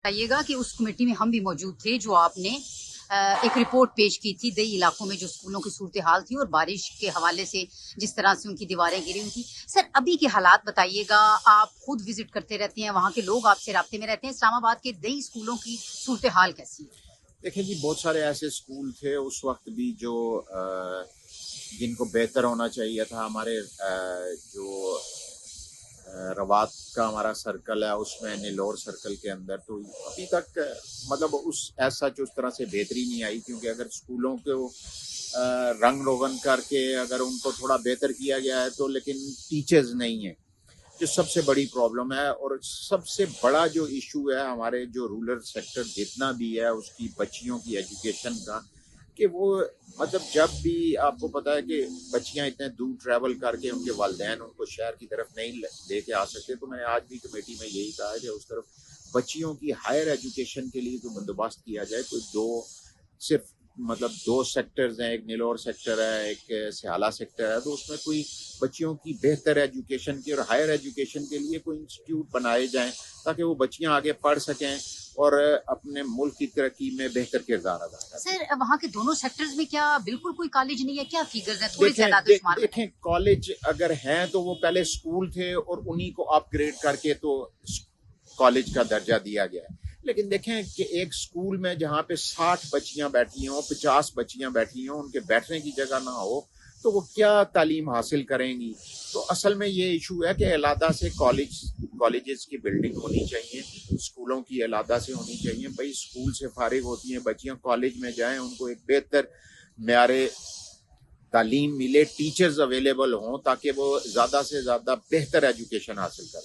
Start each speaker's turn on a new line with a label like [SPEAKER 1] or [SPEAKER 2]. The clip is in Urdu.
[SPEAKER 1] بتائیے گا کہ اس کمیٹی میں ہم بھی موجود تھے جو آپ نے ایک رپورٹ پیش کی تھی دیہی علاقوں میں جو اسکولوں کی صورتحال تھی اور بارش کے حوالے سے جس طرح سے ان کی دیواریں گری ہوئی تھی. سر ابھی کے حالات بتائیے گا. آپ خود وزٹ کرتے رہتے ہیں, وہاں کے لوگ آپ سے رابطے میں رہتے ہیں. اسلام آباد کے دیہی اسکولوں کی صورتحال کیسی ہے؟
[SPEAKER 2] دیکھیں جی, بہت سارے ایسے اسکول تھے اس وقت بھی جو جن کو بہتر ہونا چاہیے تھا. ہمارے جو روات کا ہمارا سرکل ہے اس میں نیلور سرکل کے اندر تو ابھی تک مطلب ایسا اس طرح سے بہتری نہیں آئی, کیونکہ اگر اسکولوں کو رنگ روغن کر کے اگر ان کو تھوڑا بہتر کیا گیا ہے تو لیکن ٹیچرز نہیں ہیں, جو سب سے بڑی پرابلم ہے. اور سب سے بڑا جو ایشو ہے ہمارے جو رورل سیکٹر جتنا بھی ہے اس کی بچیوں کی ایجوکیشن کا, کہ وہ مطلب جب بھی آپ کو پتا ہے کہ بچیاں اتنے دور ٹریول کر کے ان کے والدین ان کو شہر کی طرف نہیں لے کے آ سکتے, تو میں نے آج بھی کمیٹی میں یہی کہا ہے کہ اس طرف بچیوں کی ہائر ایجوکیشن کے لیے کوئی بندوبست کیا جائے. کوئی صرف مطلب دو سیکٹرز ہیں, ایک نیلور سیکٹر ہے, ایک سیالہ سیکٹر ہے, تو اس میں کوئی بچیوں کی بہتر ایجوکیشن کی اور ہائر ایجوکیشن کے لیے کوئی انسٹیٹیوٹ بنائے جائیں تاکہ وہ بچیاں آگے پڑھ سکیں اور اپنے ملک کی ترقی میں بہتر کردار ادا کریں.
[SPEAKER 1] سر وہاں کے دونوں سیکٹرز میں کیا بالکل کوئی کالج نہیں ہے؟ کیا فیگرز ہیں؟ تھوڑی سی اعداد و شمار
[SPEAKER 2] دیکھیں, کالج اگر ہیں تو وہ پہلے اسکول تھے اور انہی کو اپ گریڈ کر کے تو کالج کا درجہ دیا گیا ہے. لیکن دیکھیں کہ ایک اسکول میں جہاں پہ 60 بچیاں بیٹھی ہوں, 50 بچیاں بیٹھی ہوں, ان کے بیٹھنے کی جگہ نہ ہو تو وہ کیا تعلیم حاصل کریں گی. تو اصل میں یہ ایشو ہے کہ علیحدہ سے کالجز کی بلڈنگ ہونی چاہیے, اسکولوں کی علیحدہ سے ہونی چاہیے. بھائی اسکول سے فارغ ہوتی ہیں بچیاں, کالج میں جائیں, ان کو ایک بہتر معیار تعلیم ملے, ٹیچرز اویلیبل ہوں تاکہ وہ زیادہ سے زیادہ بہتر ایجوکیشن حاصل کریں.